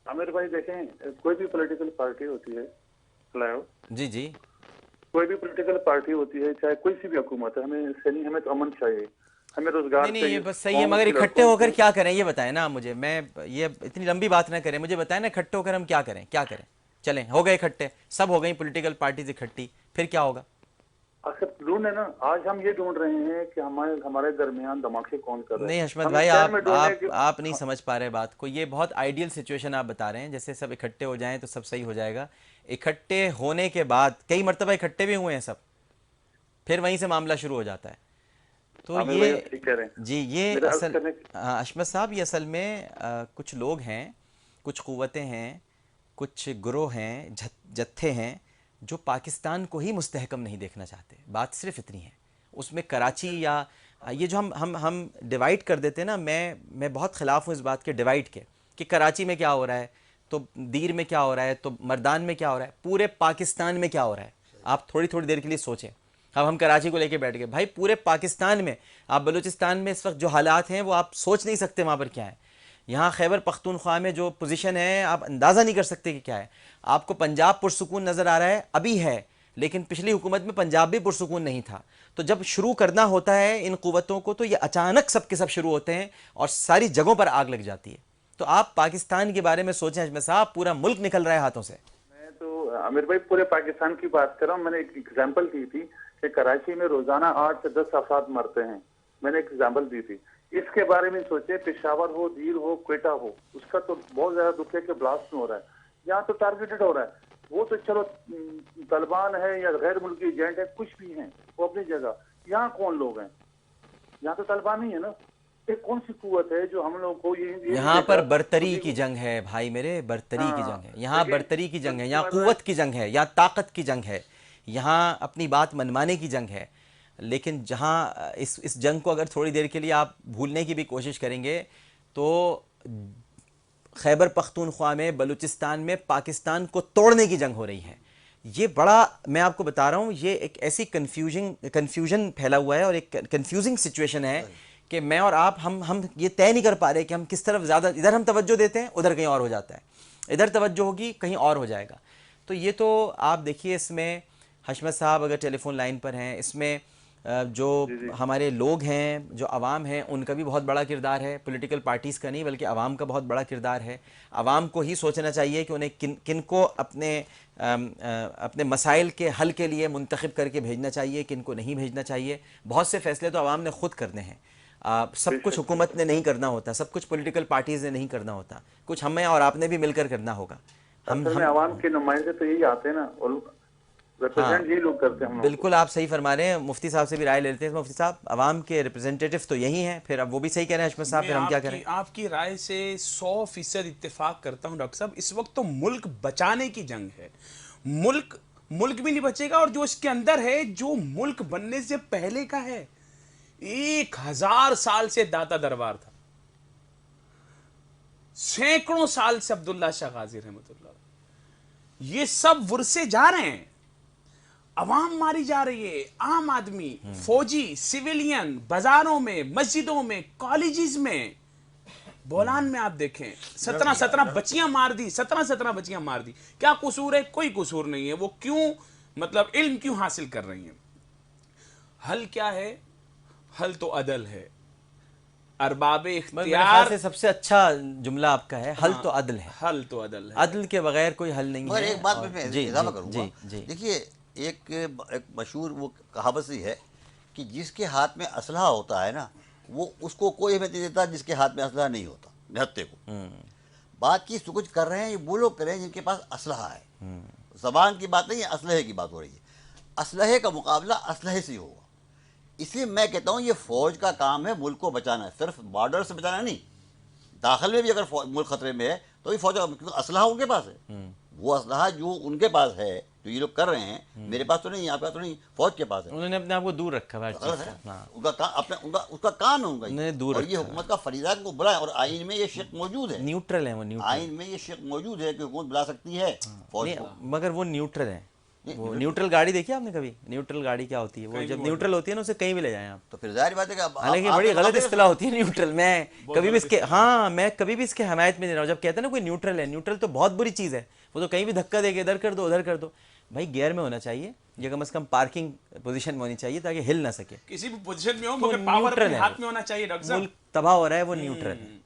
عامر بھائی دیکھیں, کوئی بھی پولیٹیکل پارٹی ہوتی ہے, جی کوئی بھی پولیٹیکل پارٹی ہوتی ہے, چاہے کوئی سی بھی حکومت ہے, ہمیں سے نہیں, ہمیں تو امن چاہیے, ہمیں روزگار نہیں, یہ بس صحیح ہے, مگر اکٹھے ہو کر کیا کریں یہ بتائیں نا مجھے. میں یہ اتنی لمبی بات نہ کریں, مجھے بتائیں نا اکٹھے ہو کر ہم کیا کریں, کیا کریں؟ چلیں ہو گئے اکٹھے, سب ہو گئی پولیٹیکل پارٹیز اکٹھی, پھر کیا ہوگا؟ آخر ڈھونڈ ہے نا, آج ہم یہ ڈھونڈ رہے ہیں کہ ہمارے درمیان دھماکے کون کر رہے ہیں. نہیں حشمت بھائی, آپ نہیں سمجھ پا رہے بات کو. یہ بہت آئیڈیل سچویشن آپ بتا رہے ہیں, جیسے سب اکٹھے ہو جائیں تو سب صحیح ہو جائے گا. اکٹھے ہونے کے بعد کئی مرتبہ اکٹھے بھی ہوئے ہیں سب, پھر وہیں سے معاملہ شروع ہو جاتا ہے. تو یہ جی, یہ اصل حشمت صاحب, یہ اصل میں کچھ لوگ ہیں, کچھ قوتیں ہیں, کچھ گروہ ہیں, جتھے ہیں جو پاکستان کو ہی مستحکم نہیں دیکھنا چاہتے. بات صرف اتنی ہے. اس میں کراچی یا یہ جو ہم ڈیوائڈ کر دیتے ہیں نا, میں بہت خلاف ہوں اس بات کے ڈیوائڈ کے, کہ کراچی میں کیا ہو رہا ہے, تو دیر میں کیا ہو رہا ہے, تو مردان میں کیا ہو رہا ہے, پورے پاکستان میں کیا ہو رہا ہے. آپ تھوڑی دیر کے لیے سوچیں. اب ہم کراچی کو لے کے بیٹھ گئے, بھائی پورے پاکستان میں, آپ بلوچستان میں اس وقت جو حالات ہیں وہ آپ سوچ نہیں سکتے وہاں پر کیا ہے. یہاں خیبر پختونخوا میں جو پوزیشن ہے آپ اندازہ نہیں کر سکتے کہ کیا ہے. آپ کو پنجاب پرسکون نظر آ رہا ہے، ابھی ہے، لیکن پچھلی حکومت میں پنجاب بھی پرسکون نہیں تھا. تو جب شروع کرنا ہوتا ہے ان قوتوں کو تو یہ اچانک سب کے سب شروع ہوتے ہیں اور ساری جگہوں پر آگ لگ جاتی ہے. تو آپ پاکستان کے بارے میں سوچیں اجمل صاحب، پورا ملک نکل رہا ہے ہاتھوں سے. میں تو عامر بھائی پورے پاکستان کی بات کر رہا ہوں. میں نے ایک ایگزامپل دی تھی کہ کراچی میں روزانہ 8 سے 10 افراد مرتے ہیں. میں نے ایک ایگزامپل دی تھی. اس کے بارے میں سوچے پشاور ہو، دیر ہو، کوئٹہ ہو، اس کا تو بہت زیادہ دکھ ہے کہ بلاسٹ میں ہو رہا ہے. یہاں تو ٹارگیٹڈ ہو رہا ہے. وہ تو چلو طالبان ہے یا غیر ملکی ایجنٹ ہے، کچھ بھی ہیں، وہ اپنی جگہ. یہاں کون لوگ ہیں؟ یہاں تو طالبان ہی ہے نا. ایک کون سی قوت ہے جو ہم لوگ کو یہاں پر برتری کی جنگ ہے بھائی میرے، برتری کی جنگ ہے. یہاں برتری کی جنگ ہے، یہاں قوت کی جنگ ہے، یہاں طاقت کی جنگ ہے، یہاں اپنی بات منوانے کی جنگ ہے. لیکن جہاں اس جنگ کو اگر تھوڑی دیر کے لیے آپ بھولنے کی بھی کوشش کریں گے تو خیبر پختونخوا میں، بلوچستان میں پاکستان کو توڑنے کی جنگ ہو رہی ہے. یہ بڑا، میں آپ کو بتا رہا ہوں، یہ ایک ایسی کنفیوژن پھیلا ہوا ہے اور ایک کنفیوزنگ سچویشن ہے کہ میں اور آپ ہم یہ طے نہیں کر پا رہے کہ ہم کس طرف زیادہ، ادھر ہم توجہ دیتے ہیں ادھر کہیں اور ہو جاتا ہے، ادھر توجہ ہوگی کہیں اور ہو جائے گا. تو یہ تو آپ دیکھیے، اس میں حشمت صاحب اگر ٹیلی فون لائن پر ہیں، اس میں جو ہمارے لوگ ہیں، جو عوام ہیں، ان کا بھی بہت بڑا کردار ہے. پولیٹیکل پارٹیز کا نہیں بلکہ عوام کا بہت بڑا کردار ہے. عوام کو ہی سوچنا چاہیے کہ انہیں کن کو اپنے مسائل کے حل کے لیے منتخب کر کے بھیجنا چاہیے، کن کو نہیں بھیجنا چاہیے. بہت سے فیصلے تو عوام نے خود کرنے ہیں. سب کچھ حکومت نے نہیں کرنا ہوتا، سب کچھ پولیٹیکل پارٹیز نے نہیں کرنا ہوتا، کچھ ہمیں اور آپ نے بھی مل کر کرنا ہوگا. اصل میں عوام کے نمائندے تو یہی آتے ہیں نا، اور ریپرزینٹ یہی لوگ کرتے ہیں. بالکل آپ صحیح فرما رہے ہیں. مفتی صاحب سے بھی رائے لیتے ہیں. مفتی صاحب، عوام کے ریپرزینٹیٹو تو یہی ہیں، پھر اب وہ بھی صحیح کہہ رہے ہیں حشمت صاحب، پھر ہم کیا کریں؟ آپ کی رائے سے 100% اتفاق کرتا ہوں ڈاکٹر صاحب. اس وقت تو ملک بچانے کی جنگ ہے. ملک بھی نہیں بچے گا، اور جو اس کے اندر ہے، جو ملک بننے سے پہلے کا ہے، 1000 سال سے داتا دربار تھا، سینکڑوں سال سے عبداللہ شاہ غازی رحمۃ اللہ، یہ سب ورثے جا رہے ہیں. عوام ماری جا رہی ہے، عام آدمی، فوجی، سویلین، بازاروں میں، مسجدوں میں، کالجز میں. بولان میں آپ دیکھیں 17 بچیاں مار دی، 17 بچیاں مار دی. کیا قصور ہے؟ کوئی قصور نہیں ہے. وہ کیوں، مطلب علم کیوں حاصل کر رہی ہیں؟ حل کیا ہے؟ حل تو عدل ہے. ارباب اختیار سے سب سے اچھا جملہ آپ کا ہے، حل تو عدل ہے. حل تو عدل ہے. عدل کے بغیر کوئی حل نہیں ہے. ایک بات میں اضافہ کروں گا. دیکھیے، ایک مشہور وہ کہاوت سی ہے کہ جس کے ہاتھ میں اسلحہ ہوتا ہے نا، وہ اس کو کوئی اہمیت نہیں دیتا جس کے ہاتھ میں اسلحہ نہیں ہوتا. نہتے کو بات کی جو کچھ کر رہے ہیں، یہ وہ لوگ کر رہے ہیں جن کے پاس اسلحہ ہے. زبان کی بات نہیں ہے، اسلحے کی بات ہو رہی ہے. اسلحے کا مقابلہ اسلحے سے ہوگا. اس لیے میں کہتا ہوں یہ فوج کا کام ہے ملک کو بچانا ہے، صرف بارڈر سے بچانا نہیں. داخل میں بھی اگر ملک خطرے میں ہے تو یہ فوج کا اسلحہ ان کے پاس ہے. وہ اسلحہ جو ان کے پاس ہے، جو یہ لوگ کر رہے ہیں، میرے پاس تو نہیں، آپ کے پاس تو نہیں، فوج کے پاس ہے. انہوں نے اپنے آپ کو دور رکھا ہے. اس کا کام ہے ان کا، اور یہ حکومت کا فریضہ کو بلائے. اور آئین میں یہ شق موجود ہے، نیوٹرل ہے. وہ آئین میں یہ شق موجود ہے کہ حکومت بلا سکتی ہے فوج کو، مگر وہ نیوٹرل ہے. وہ نیوٹرل گاڑی دیکھی آپ نے کبھی؟ نیوٹرل گاڑی کیا ہوتی ہے؟ وہ جب نیوٹرل ہوتی ہے نا، اسے کہیں بھی لے جائیں آپ. تو پھر ظاہر بات ہے کہ حالانکہ بڑی غلط اصطلاح ہوتی ہے نیوٹرل. میں کبھی بھی اس کے حمایت میں نہیں رہا ہوں. جب کہتے ہیں نا کوئی نیوٹرل ہے، نیوٹرل تو بہت بری چیز ہے. وہ تو کہیں بھی دھکا دے کے ادھر کر دو ادھر کر دو. بھائی گیئر میں ہونا چاہیے، یہ کم از کم پارکنگ پوزیشن میں ہونی چاہیے تاکہ ہل نہ سکے. کسی بھی پوزیشن میں ہو مگر پاور اپنے ہاتھ میں ہونا چاہیے. ڈاکٹر صاحب ملک تباہ ہو رہا ہے، وہ نیوٹرل ہے.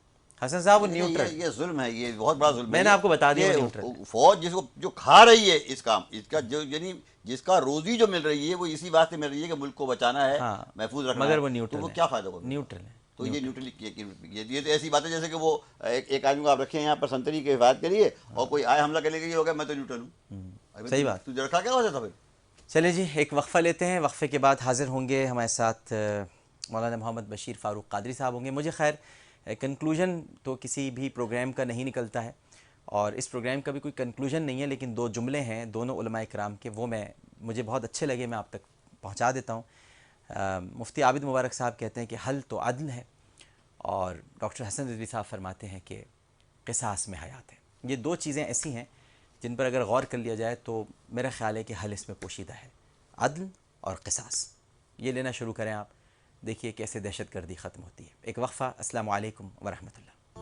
حسن صاحب، وہ نیوٹرل، یہ ظلم ہے، یہ بہت بڑا ظلم ہے. میں نے آپ کو بتا دیا نیوٹرل. فوج جو کھا رہی ہے اس کام، اس کا جو یعنی جس کا روزی جو مل رہی ہے، وہ اسی بات سے مل رہی ہے کہ ملک کو بچانا ہے، محفوظ رکھنا ہے. مگر وہ نیوٹرل، تو وہ کیا فائدہ ہوگا؟ نیوٹرل ہے. تو یہ نیوٹرل، یہ تو ایسی بات ہے جیسے کہ وہ ایک آدمی کو آپ رکھیں یہاں پر سنتری کی حفاظت کے لیے، اور کوئی آئے حملہ کرنے کے لیے ہوگا میں تو نیوٹرل ہوں. صحیح بات. تو رکھا کیا ہو جاتا پھر؟ چلے جی، ایک وقفہ لیتے ہیں. وقفے کے بعد حاضر ہوں گے ہمارے ساتھ مولانا محمد بشیر فاروق قادری صاحب ہوں گے. مجھے خیر کنکلوژن تو کسی بھی پروگرام کا نہیں نکلتا ہے، اور اس پروگرام کا بھی کوئی کنکلوژن نہیں ہے، لیکن 2 جملے ہیں دونوں علماء کرام کے، وہ مجھے بہت اچھے لگے، میں آپ تک پہنچا دیتا ہوں. مفتی عابد مبارک صاحب کہتے ہیں کہ حل تو عدل ہے، اور ڈاکٹر حسن رضوی صاحب فرماتے ہیں کہ قصاص میں حیات ہے. یہ 2 چیزیں ایسی ہیں جن پر اگر غور کر لیا جائے تو میرا خیال ہے کہ حل اس میں پوشیدہ ہے، عدل اور قصاص. یہ لینا شروع کریں آپ، دیکھیے کیسے دہشت گردی ختم ہوتی ہے. ایک وقفہ. السلام علیکم ورحمۃ اللہ.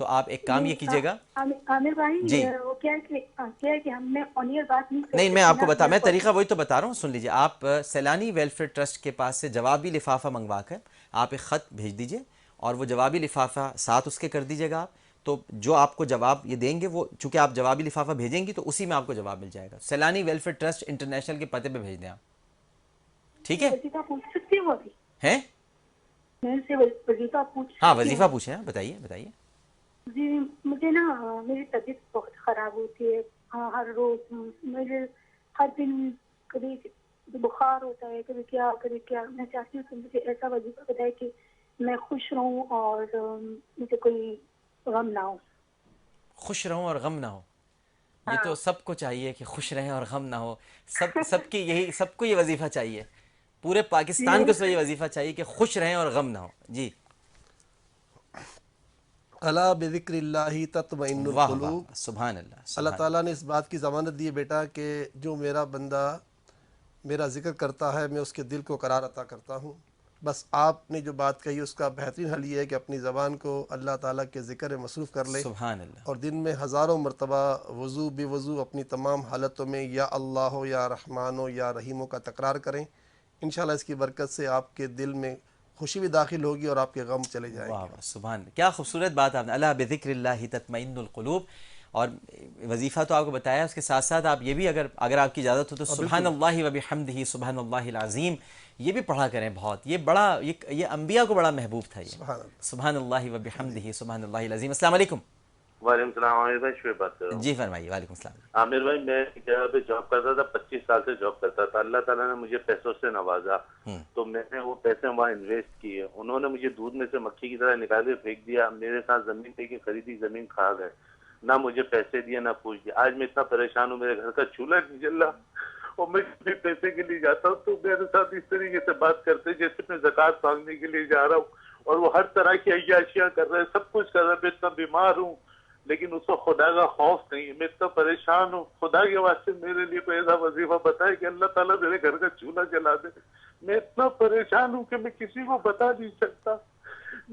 تو آپ ایک کام یہ کیجیے گا عامر بھائی جی وہ کیا ہے کہ ہم نے آن ایئر بات نہیں نہیں میں آپ کو بتا میں طریقہ وہی تو بتا رہا ہوں، سن لیجیے. آپ سیلانی ویلفیئر ٹرسٹ کے پاس سے جوابی لفافہ منگوا کر آپ ایک خط بھیج دیجیے اور وہ جوابی لفافہ ساتھ اس کے کر دیجیے گا آپ. تو جو آپ کو جواب یہ دیں گے وہ چونکہ آپ جوابی لفافہ بھیجیں گی تو اسی میں آپ کو جواب مل جائے گا. سیلانی ویلفیئر ٹرسٹ انٹرنیشنل کے پتے پہ بھیج دیں آپ. ٹھیک ہے پوچھ سکتی ہوں ابھی ہیں؟ میں سے وظیفہ پوچھ ہاں وظیفہ پوچھیں. بتائیے بتائیے. جی مجھے نا میری طبیعت بہت خراب ہوتی ہے ہر روز. مجھے ہر دن کبھی بخار ہوتا ہے کبھی کیا. میں چاہتی ہوں کہ مجھے ایسا وظیفہ بتائے کہ میں خوش رہوں اور مجھے کوئی غم نہ ہو. خوش رہوں اور غم نہ ہو، یہ تو سب کو چاہیے کہ خوش رہیں اور غم نہ ہو. سب کو یہ وظیفہ چاہیے. پورے پاکستان کو یہ وظیفہ چاہیے کہ خوش رہیں اور غم نہ ہو. جی الا بذکر اللہ تطمئن واہ القلوب. واہ سبحان اللہ. اللہ تعالیٰ نے اس بات کی ضمانت دی ہے بیٹا کہ جو میرا بندہ میرا ذکر کرتا ہے میں اس کے دل کو قرار عطا کرتا ہوں. بس آپ نے جو بات کہی اس کا بہترین حل یہ ہے کہ اپنی زبان کو اللہ تعالیٰ کے ذکر میں مصروف کر لے سبحان اللہ. اور دن میں ہزاروں مرتبہ وضو بے وضو اپنی تمام حالتوں میں یا اللہ ہو یا رحمان ہو یا رحیم ہو کا تکرار کریں. انشاءاللہ اس کی برکت سے آپ کے دل میں خوشی بھی داخل ہوگی اور آپ کے غم چلے جائیں واہ گے. واہ سبحان اللہ. کیا خوبصورت بات آپ نے. الا بذکر اللہ تطمئن القلوب. اور وظیفہ تو آپ کو بتایا، اس کے ساتھ ساتھ آپ یہ بھی اگر آپ کی اجازت ہو تو سبحان اللہ و بحمدہ سبحان اللہ العظیم یہ بھی پڑھا کریں. بہت یہ انبیاء کو بڑا محبوب تھا. یہ سبحان اللہ و بحمدہ سبحان اللہ العظیم. السلام علیکم. وعلیکم السلام. عامر بھائی شعیب بات کر رہا ہوں. جی فرمائیے. وعلیکم السلام. عامر بھائی میں ایک جگہ پہ جاب کرتا تھا، 25 سال سے جاب کرتا تھا. اللہ تعالیٰ نے مجھے پیسوں سے نوازا تو میں نے وہ پیسے وہاں انویسٹ کیے. انہوں نے مجھے دودھ میں سے مکھی کی طرح نکال کے پھینک دیا. میرے ساتھ زمین لے کے خریدی، زمین کھا گئے. نہ مجھے پیسے دیے نہ پوچھ دیا. آج میں اتنا پریشان ہوں، میرے گھر کا چولہا نہیں جل رہا اور میں کسی پیسے کے لیے جاتا ہوں تو میرے ساتھ اس طریقے سے بات کرتے جیسے میں زکوٰۃ مانگنے کے لیے جا رہا ہوں اور وہ ہر طرح کی عیاشیاں کر رہے ہیں، سب کچھ کر رہے ہیں. میں اتنا بیمار ہوں لیکن اس کو خدا کا خوف نہیں ہے. میں اتنا پریشان ہوں. خدا کے واسطے میرے لیے کوئی ایسا وظیفہ بتائے کہ اللہ تعالیٰ میرے گھر کا چولہا جلا دے. میں اتنا پریشان ہوں کہ میں کسی کو بتا نہیں سکتا.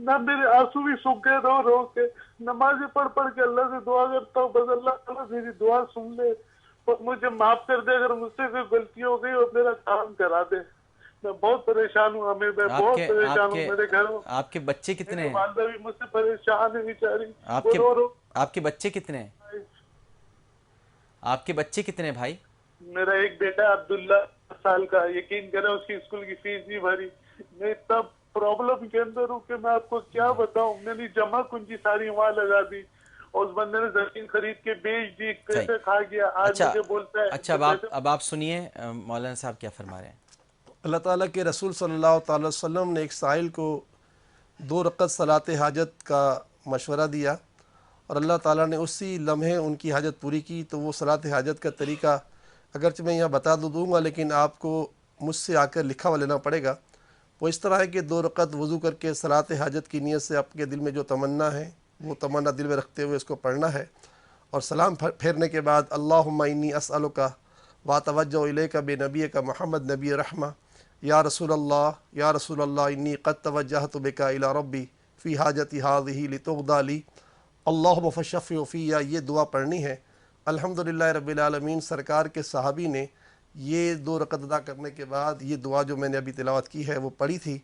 نہ میرے آنسو بھی سوکھ گئے رو رو کے. نمازیں پڑھ پڑھ کے اللہ سے دعا کرتا ہوں بس اللہ تعالیٰ میری دعا سن لے اور مجھے معاف کر دے اگر مجھ سے کوئی غلطی ہو گئی اور میرا کام کرا دے. میں بہت پریشان ہوں عامر بھائی، بہت پریشان ہوں. میرے گھر آپ کے بچے کتنے ہیں؟ والدہ بھی مجھ سے پریشان ہے بیچاری. آپ کے بچے کتنے ہیں؟ آپ کے بچے کتنے بھائی؟ میرا ایک بیٹا عبداللہ 10 سال کا. یقین کریں اس کی اسکول کی فیس نہیں بھری. میں اتنا پرابلم کے اندر ہوں کہ میں آپ کو کیا بتاؤں. میں نے جمع کنجی ساری وہاں لگا دی اور اس بندے نے زمین خرید کے بیچ دی، پیسے کھا گیا. آج مجھے بولتا ہے. اچھا اب آپ سنیے مولانا صاحب کیا فرما رہے ہیں. اللہ تعالیٰ کے رسول صلی اللہ تعالی وسلم نے ایک سائل کو 2 رکعت صلاۃ حاجت کا مشورہ دیا اور اللہ تعالیٰ نے اسی لمحے ان کی حاجت پوری کی. تو وہ صلاۃ حاجت کا طریقہ اگرچہ میں یہاں بتا دوں گا لیکن آپ کو مجھ سے آ کر لکھا ہوا لینا پڑے گا. وہ اس طرح ہے کہ 2 رکعت وضو کر کے صلاۃ حاجت کی نیت سے آپ کے دل میں جو تمنا ہے وہ تمنا دل میں رکھتے ہوئے اس کو پڑھنا ہے اور سلام پھیرنے کے بعد اللہم انی اسألک واتوجہ الیک بنبیک محمد نبی رحمہ یا رسول اللہ انی قد توجہت بک الی ربی فی حاجتی ہذہ لتقضی لی اللہم فشفع فی. یہ دعا پڑھنی ہے. الحمدللہ رب العالمین سرکار کے صحابی نے یہ 2 رکعت ادا کرنے کے بعد یہ دعا جو میں نے ابھی تلاوت کی ہے وہ پڑھی تھی.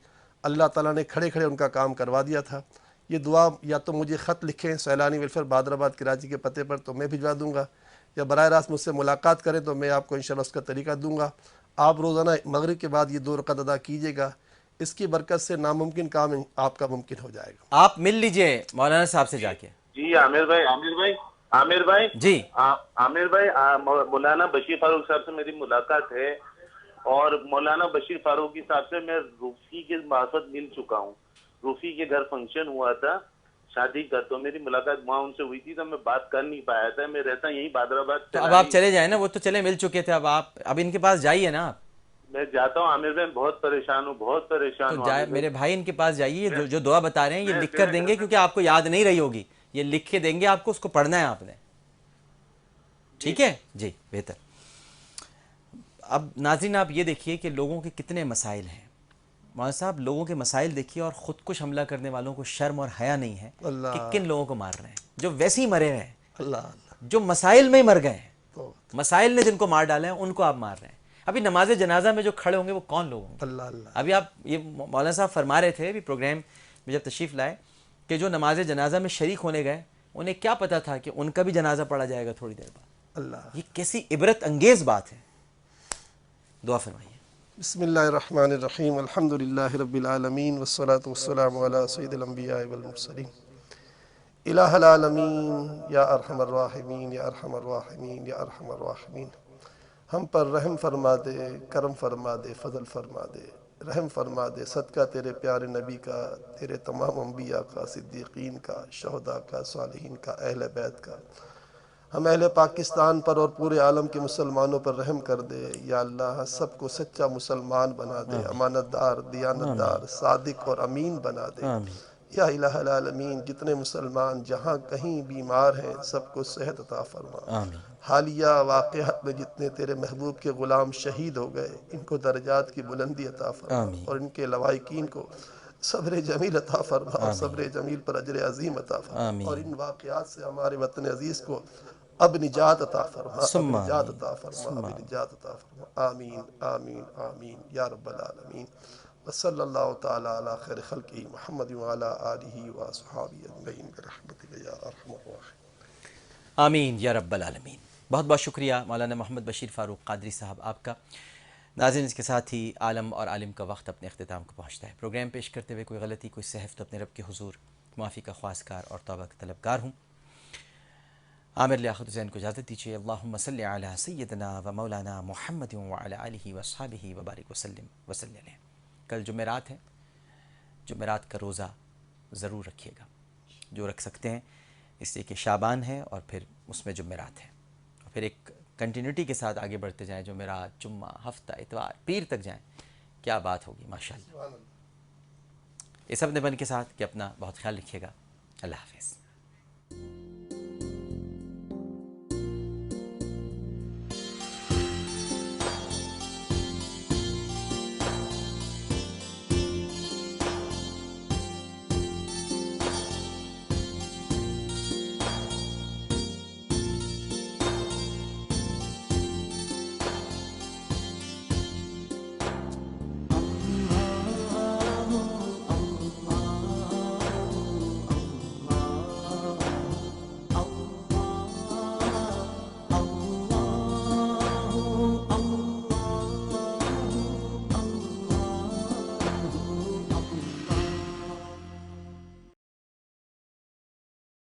اللہ تعالیٰ نے کھڑے کھڑے ان کا کام کروا دیا تھا. یہ دعا یا تو مجھے خط لکھیں سیلانی ویلفیئر بہادرآباد کراچی کے پتے پر تو میں بھجوا دوں گا، یا براہ راست مجھ سے ملاقات کریں تو میں آپ کو انشاءاللہ اس کا طریقہ دوں گا. آپ روزانہ مغرب کے بعد یہ 2 رکعت ادا کیجیے گا. اس کی برکت سے ناممکن کام آپ کا ممکن ہو جائے گا. آپ مل لیجئے مولانا صاحب سے جا کے. جی عامر بھائی جی عامر بھائی مولانا بشیر فاروق صاحب سے میری ملاقات ہے اور مولانا بشیر فاروقی صاحب سے میں روفی کے معرفت مل چکا ہوں. روفی کے گھر فنکشن ہوا تھا شادی کا تو میری ملاقات وہاں ان سے ہوئی تھی تو میں بات کر نہیں پایا تھا. میں رہتا یہیں بہادرآباد. تو اب آپ چلے جائیں نا، وہ تو چلے مل چکے تھے. اب ان کے پاس جائیے نا. آپ میں جاتا ہوں عامر بھائی، بہت پریشان ہوں. میرے بھائی ان کے پاس جائیے. جو دعا بتا رہے ہیں یہ لکھ کر دیں گے کیونکہ آپ کو یاد نہیں رہی ہوگی. یہ لکھ کے دیں گے آپ کو، اس کو پڑھنا ہے آپ نے. ٹھیک ہے جی بہتر. اب ناظرین آپ یہ دیکھیے کہ لوگوں کے کتنے مسائل ہیں مولانا صاحب لوگوں کے مسائل دیکھیے اور خود کش حملہ کرنے والوں کو شرم اور حیا نہیں ہے کہ کن لوگوں کو مار رہے ہیں، جو ویسے ہی مرے ہوئے ہیں، جو مسائل میں ہی مر گئے ہیں، مسائل نے جن کو مار ڈالا ہے ان کو آپ مار رہے ہیں۔ ابھی نماز جنازہ میں جو کھڑے ہوں گے وہ کون لوگ ہوں گے؟ ابھی آپ یہ مولانا صاحب فرما رہے تھے ابھی پروگرام میں جب تشریف لائے کہ جو نماز جنازہ میں شریک ہونے گئے انہیں کیا پتا تھا کہ ان کا بھی جنازہ پڑھا جائے گا تھوڑی دیر بعد۔ یہ کیسی عبرت انگیز بات ہے۔ دعا فرمائیے۔ بسم اللہ الرحمن الرحیم، الحمدللہ رب العالمین والصلاة والسلام علی سید الانبیاء والمرسلین، الہ العالمین یا ارحم الراحمین یا ارحم الراحمین یا ارحم الراحمین، ہم پر رحم فرما دے، کرم فرما دے، فضل فرما دے، رحم فرما دے، صدقہ تیرے پیارے نبی کا، تیرے تمام انبیاء کا، صدیقین کا، شہداء کا، صالحین کا، اہل بیت کا، ہم اہل پاکستان پر اور پورے عالم کے مسلمانوں پر رحم کر دے۔ یا اللہ سب کو سچا مسلمان بنا دے، امانت دار، دیانت دار، صادق اور امین بنا دے۔ یا الہ العالمین جتنے مسلمان جہاں کہیں بیمار ہیں سب کو صحت عطا فرما۔ حالیہ واقعات میں جتنے تیرے محبوب کے غلام شہید ہو گئے ان کو درجات کی بلندی عطا فرما، اور ان کے لواحقین کو صبر جمیل عطا فرما، اور صبر جمیل پر اجر عظیم عطا فرما، اور ان واقعات سے ہمارے وطن عزیز کو اب نجات عطا فرما، اب نجات عطا فرما، اب نجات عطا فرما۔ آمین آمین آمین یا رب العالمین، وصلی اللہ تعالی علی خیر خلقہ محمد وعلی آلہ واصحابہ اجمعین برحمتک یا ارحم الراحمین۔ آمین یا رب العالمین۔ بہت بہت شکریہ مولانا محمد بشیر فاروق قادری صاحب آپ کا۔ ناظرین اس کے ساتھ ہی عالم اور عالم کا وقت اپنے اختتام کو پہنچتا ہے۔ پروگرام پیش کرتے ہوئے کوئی غلطی، کوئی سہو تو اپنے رب کے حضور معافی کا خواستگار اور توبہ کا طلبگار ہوں۔ عامر لیاقت حسین کو اجازت دیجیے۔ اللہم صلی علی سیدنا و مولانا محمد وعلی آلہ واصحابہ وبارک وسلم وصلی علیہ۔ کل جمعرات ہے، جمعرات کا روزہ ضرور رکھیے گا جو رکھ سکتے ہیں، اس لیے کہ شعبان ہے اور پھر اس میں جمعرات ہے، اور پھر ایک کنٹینیوٹی کے ساتھ آگے بڑھتے جائیں، جمعرات، جمعہ، ہفتہ، اتوار، پیر تک جائیں، کیا بات ہوگی ماشاءاللہ۔ اس اپنے بن کے ساتھ کہ اپنا بہت خیال رکھیے گا۔ اللہ حافظ۔